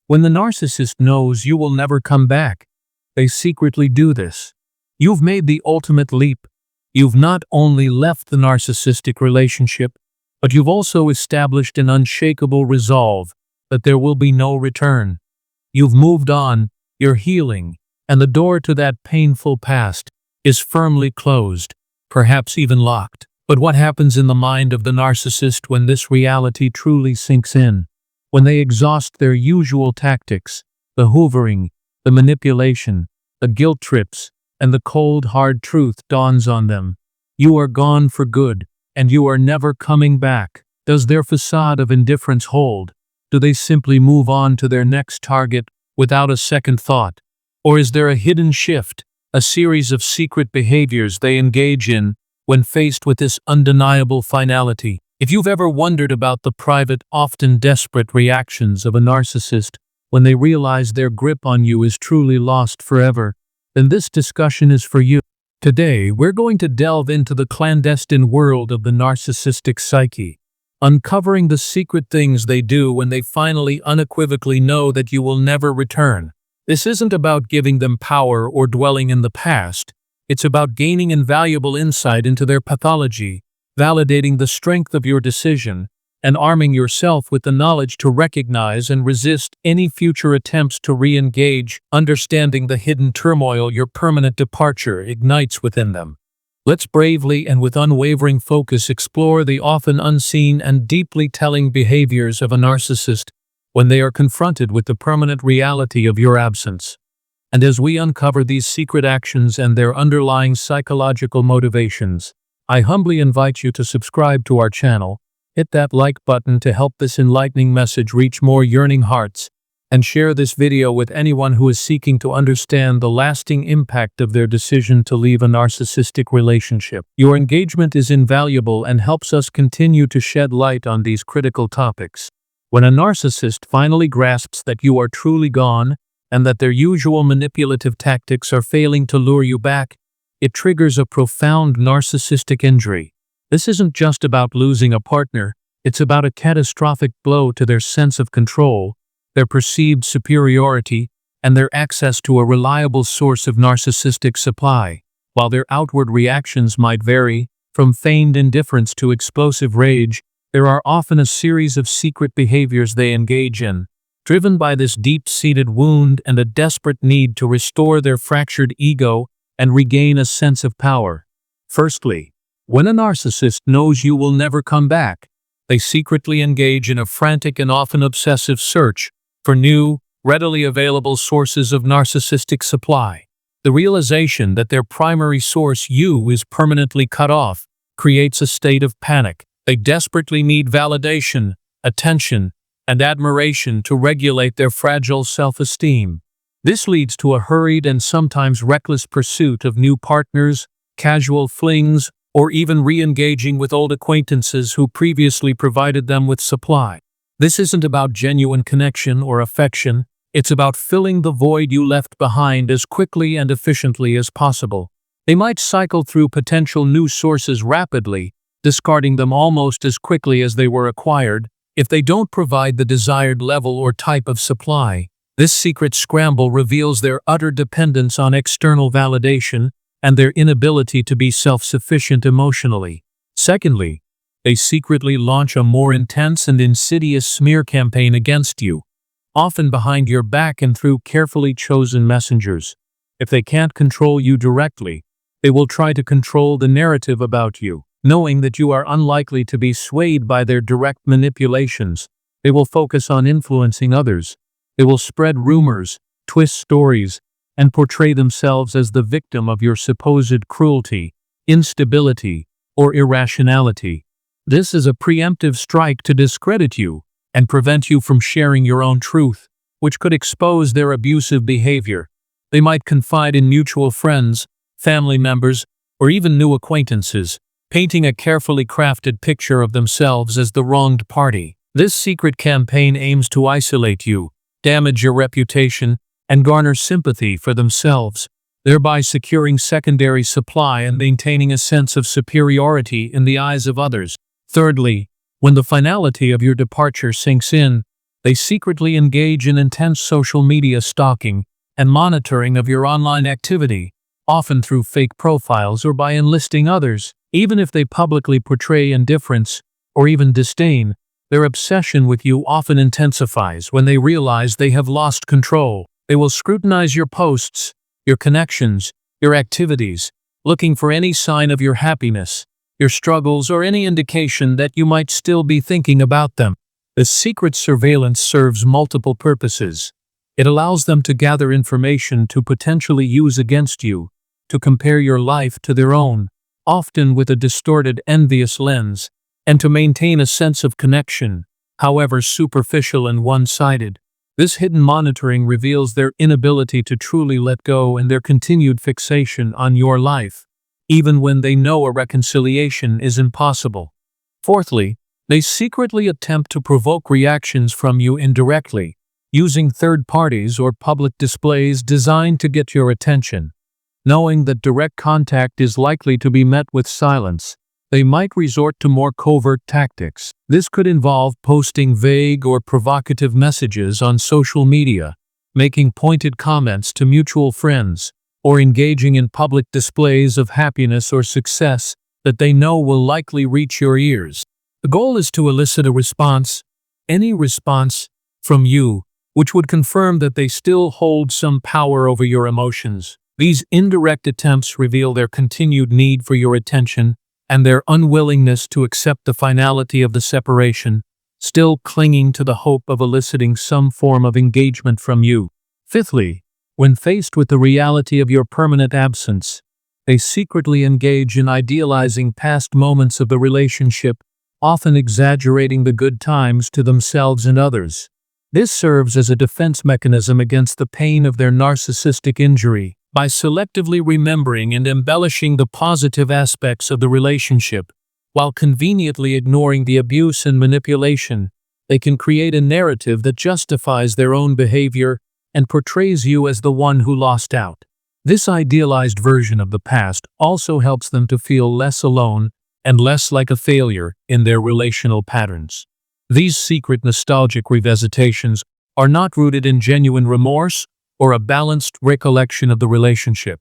When the narcissist knows you will never come back, they secretly do this. You've made the ultimate leap. You've not only left the narcissistic relationship, but you've also established an unshakable resolve that there will be no return. You've moved on, you're healing, and the door to that painful past is firmly closed, perhaps even locked. But what happens in the mind of the narcissist when this reality truly sinks in? When they exhaust their usual tactics, the hoovering, the manipulation, the guilt trips, and the cold, hard truth dawns on them. You are gone for good, and you are never coming back. Does their facade of indifference hold? Do they simply move on to their next target without a second thought? Or is there a hidden shift, a series of secret behaviors they engage in when faced with this undeniable finality? If you've ever wondered about the private, often desperate reactions of a narcissist when they realize their grip on you is truly lost forever, then this discussion is for you. Today, we're going to delve into the clandestine world of the narcissistic psyche, uncovering the secret things they do when they finally unequivocally know that you will never return. This isn't about giving them power or dwelling in the past. It's about gaining invaluable insight into their pathology, validating the strength of your decision, and arming yourself with the knowledge to recognize and resist any future attempts to re-engage, understanding the hidden turmoil your permanent departure ignites within them. Let's bravely and with unwavering focus explore the often unseen and deeply telling behaviors of a narcissist when they are confronted with the permanent reality of your absence. And as we uncover these secret actions and their underlying psychological motivations, I humbly invite you to subscribe to our channel, hit that like button to help this enlightening message reach more yearning hearts, and share this video with anyone who is seeking to understand the lasting impact of their decision to leave a narcissistic relationship. Your engagement is invaluable and helps us continue to shed light on these critical topics. When a narcissist finally grasps that you are truly gone and that their usual manipulative tactics are failing to lure you back, it triggers a profound narcissistic injury. This isn't just about losing a partner, it's about a catastrophic blow to their sense of control, their perceived superiority, and their access to a reliable source of narcissistic supply. While their outward reactions might vary, from feigned indifference to explosive rage, there are often a series of secret behaviors they engage in, driven by this deep-seated wound and a desperate need to restore their fractured ego and regain a sense of power. Firstly, when a narcissist knows you will never come back, they secretly engage in a frantic and often obsessive search for new, readily available sources of narcissistic supply. The realization that their primary source, you, is permanently cut off creates a state of panic. They desperately need validation, attention, and admiration to regulate their fragile self-esteem. This leads to a hurried and sometimes reckless pursuit of new partners, casual flings, or even re-engaging with old acquaintances who previously provided them with supply. This isn't about genuine connection or affection, it's about filling the void you left behind as quickly and efficiently as possible. They might cycle through potential new sources rapidly, discarding them almost as quickly as they were acquired, if they don't provide the desired level or type of supply. This secret scramble reveals their utter dependence on external validation and their inability to be self-sufficient emotionally. Secondly, they secretly launch a more intense and insidious smear campaign against you, often behind your back and through carefully chosen messengers. If they can't control you directly, they will try to control the narrative about you. Knowing that you are unlikely to be swayed by their direct manipulations, they will focus on influencing others. They will spread rumors, twist stories, and portray themselves as the victim of your supposed cruelty, instability, or irrationality. This is a preemptive strike to discredit you and prevent you from sharing your own truth, which could expose their abusive behavior. They might confide in mutual friends, family members, or even new acquaintances, painting a carefully crafted picture of themselves as the wronged party. This secret campaign aims to isolate you, damage your reputation, and garner sympathy for themselves, thereby securing secondary supply and maintaining a sense of superiority in the eyes of others. Thirdly, when the finality of your departure sinks in, They secretly engage in intense social media stalking and monitoring of your online activity, often through fake profiles or by enlisting others. Even if they publicly portray indifference or even disdain, their obsession with you often intensifies when they realize they have lost control. They will scrutinize your posts, your connections, your activities, looking for any sign of your happiness, your struggles, or any indication that you might still be thinking about them. This secret surveillance serves multiple purposes. It allows them to gather information to potentially use against you, to compare your life to their own, often with a distorted, envious lens, and to maintain a sense of connection, however superficial and one-sided. This hidden monitoring reveals their inability to truly let go and their continued fixation on your life, even when they know a reconciliation is impossible. Fourthly, they secretly attempt to provoke reactions from you indirectly, using third parties or public displays designed to get your attention. Knowing that direct contact is likely to be met with silence, they might resort to more covert tactics. This could involve posting vague or provocative messages on social media, making pointed comments to mutual friends, or engaging in public displays of happiness or success that they know will likely reach your ears. The goal is to elicit a response, any response, from you, which would confirm that they still hold some power over your emotions. These indirect attempts reveal their continued need for your attention and their unwillingness to accept the finality of the separation, still clinging to the hope of eliciting some form of engagement from you. Fifthly, when faced with the reality of your permanent absence, they secretly engage in idealizing past moments of the relationship, often exaggerating the good times to themselves and others. This serves as a defense mechanism against the pain of their narcissistic injury. By selectively remembering and embellishing the positive aspects of the relationship, while conveniently ignoring the abuse and manipulation, they can create a narrative that justifies their own behavior and portrays you as the one who lost out. This idealized version of the past also helps them to feel less alone and less like a failure in their relational patterns. These secret nostalgic revisitations are not rooted in genuine remorse or a balanced recollection of the relationship.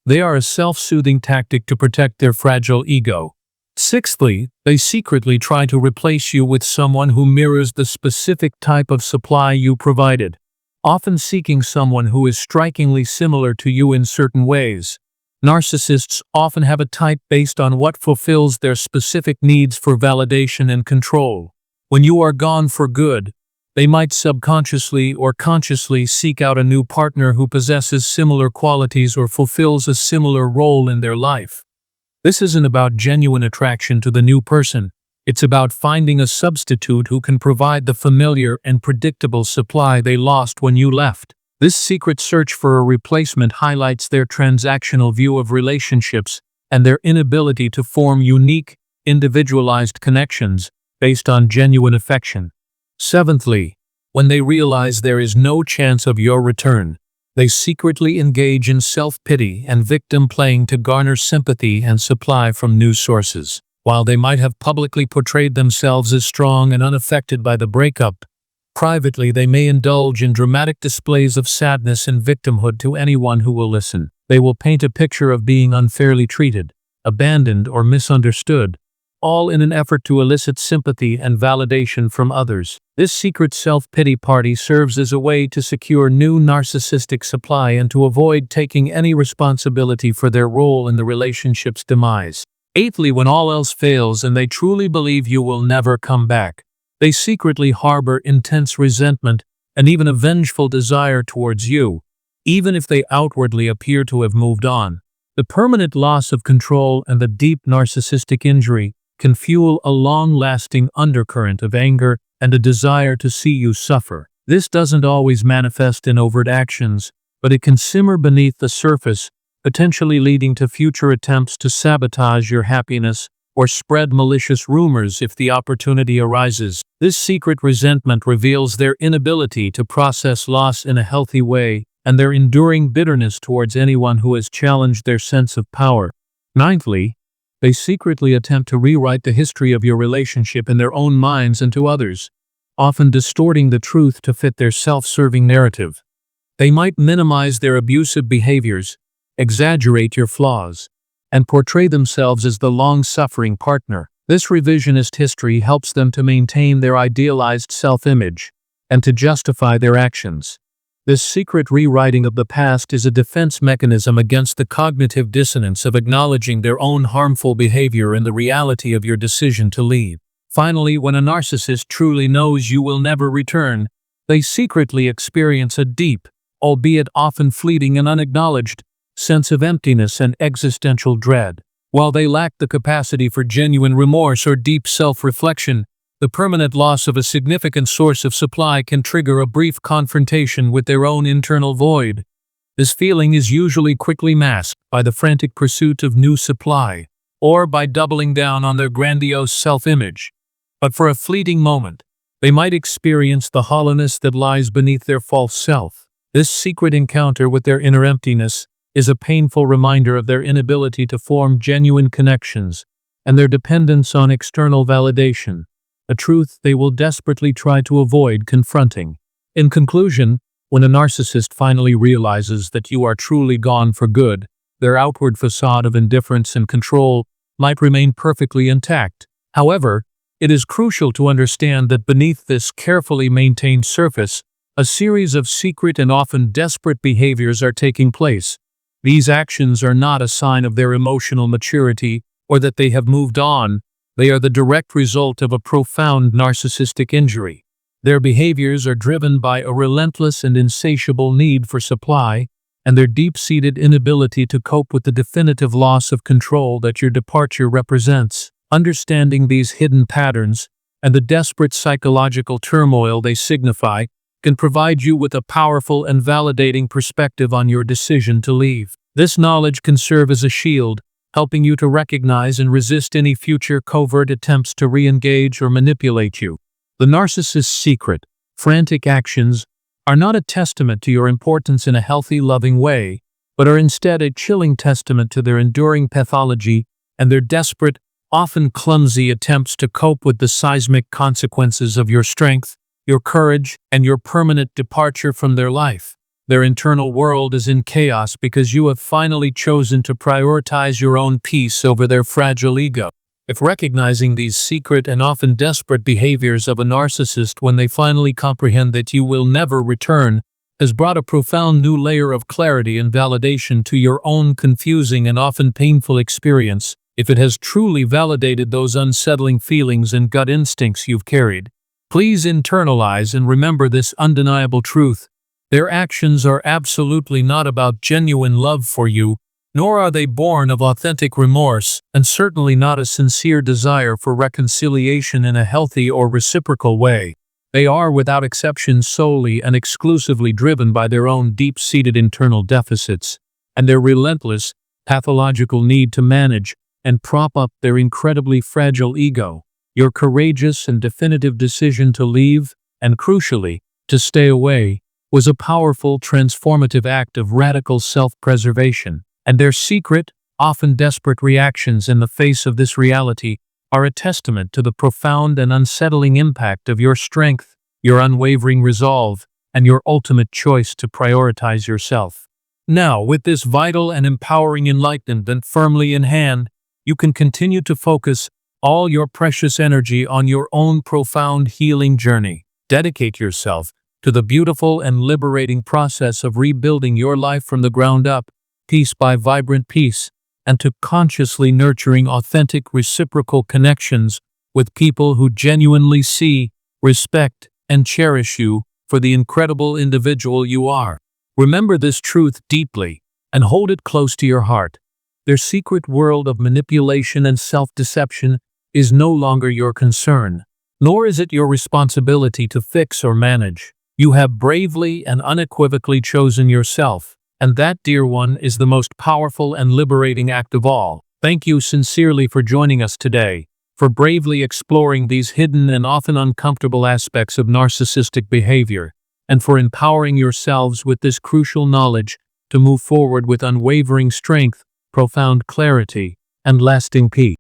They are a self-soothing tactic to protect their fragile ego. Sixthly, they secretly try to replace you with someone who mirrors the specific type of supply you provided, often seeking someone who is strikingly similar to you in certain ways. Narcissists often have a type based on what fulfills their specific needs for validation and control. When you are gone for good, they might subconsciously or consciously seek out a new partner who possesses similar qualities or fulfills a similar role in their life. This isn't about genuine attraction to the new person. It's about finding a substitute who can provide the familiar and predictable supply they lost when you left. This secret search for a replacement highlights their transactional view of relationships and their inability to form unique, individualized connections based on genuine affection. Seventhly, when they realize there is no chance of your return, they secretly engage in self-pity and victim-playing to garner sympathy and supply from new sources. While they might have publicly portrayed themselves as strong and unaffected by the breakup, privately they may indulge in dramatic displays of sadness and victimhood to anyone who will listen. They will paint a picture of being unfairly treated, abandoned, or misunderstood, all in an effort to elicit sympathy and validation from others. This secret self-pity party serves as a way to secure new narcissistic supply and to avoid taking any responsibility for their role in the relationship's demise. Eighthly, when all else fails and they truly believe you will never come back, they secretly harbor intense resentment and even a vengeful desire towards you, even if they outwardly appear to have moved on. The permanent loss of control and the deep narcissistic injury can fuel a long-lasting undercurrent of anger and a desire to see you suffer. This doesn't always manifest in overt actions, but it can simmer beneath the surface, potentially leading to future attempts to sabotage your happiness or spread malicious rumors if the opportunity arises. This secret resentment reveals their inability to process loss in a healthy way and their enduring bitterness towards anyone who has challenged their sense of power. Ninthly, they secretly attempt to rewrite the history of your relationship in their own minds and to others, often distorting the truth to fit their self-serving narrative. They might minimize their abusive behaviors, exaggerate your flaws, and portray themselves as the long-suffering partner. This revisionist history helps them to maintain their idealized self-image and to justify their actions. This secret rewriting of the past is a defense mechanism against the cognitive dissonance of acknowledging their own harmful behavior and the reality of your decision to leave. Finally, when a narcissist truly knows you will never return, they secretly experience a deep, albeit often fleeting and unacknowledged, sense of emptiness and existential dread. While they lack the capacity for genuine remorse or deep self-reflection, the permanent loss of a significant source of supply can trigger a brief confrontation with their own internal void. This feeling is usually quickly masked by the frantic pursuit of new supply, or by doubling down on their grandiose self-image. But for a fleeting moment, they might experience the hollowness that lies beneath their false self. This secret encounter with their inner emptiness is a painful reminder of their inability to form genuine connections and their dependence on external validation, a truth they will desperately try to avoid confronting. In conclusion, when a narcissist finally realizes that you are truly gone for good, their outward facade of indifference and control might remain perfectly intact. However, it is crucial to understand that beneath this carefully maintained surface, a series of secret and often desperate behaviors are taking place. These actions are not a sign of their emotional maturity or that they have moved on. They are the direct result of a profound narcissistic injury. Their behaviors are driven by a relentless and insatiable need for supply, and their deep-seated inability to cope with the definitive loss of control that your departure represents. Understanding these hidden patterns and the desperate psychological turmoil they signify can provide you with a powerful and validating perspective on your decision to leave. This knowledge can serve as a shield, helping you to recognize and resist any future covert attempts to re-engage or manipulate you. The narcissist's secret, frantic actions are not a testament to your importance in a healthy, loving way, but are instead a chilling testament to their enduring pathology and their desperate, often clumsy attempts to cope with the seismic consequences of your strength, your courage, and your permanent departure from their life. Their internal world is in chaos because you have finally chosen to prioritize your own peace over their fragile ego. If recognizing these secret and often desperate behaviors of a narcissist when they finally comprehend that you will never return has brought a profound new layer of clarity and validation to your own confusing and often painful experience, if it has truly validated those unsettling feelings and gut instincts you've carried, please internalize and remember this undeniable truth. Their actions are absolutely not about genuine love for you, nor are they born of authentic remorse, and certainly not a sincere desire for reconciliation in a healthy or reciprocal way. They are without exception solely and exclusively driven by their own deep-seated internal deficits, and their relentless, pathological need to manage and prop up their incredibly fragile ego. Your courageous and definitive decision to leave, and crucially, to stay away, was a powerful, transformative act of radical self-preservation, and their secret, often desperate reactions in the face of this reality are a testament to the profound and unsettling impact of your strength, your unwavering resolve, and your ultimate choice to prioritize yourself. Now, with this vital and empowering enlightenment firmly in hand, you can continue to focus all your precious energy on your own profound healing journey. Dedicate yourself to the beautiful and liberating process of rebuilding your life from the ground up, piece by vibrant piece, and to consciously nurturing authentic reciprocal connections with people who genuinely see, respect, and cherish you for the incredible individual you are. Remember this truth deeply and hold it close to your heart. Their secret world of manipulation and self-deception is no longer your concern, nor is it your responsibility to fix or manage. You have bravely and unequivocally chosen yourself, and that, dear one, is the most powerful and liberating act of all. Thank you sincerely for joining us today, for bravely exploring these hidden and often uncomfortable aspects of narcissistic behavior, and for empowering yourselves with this crucial knowledge to move forward with unwavering strength, profound clarity, and lasting peace.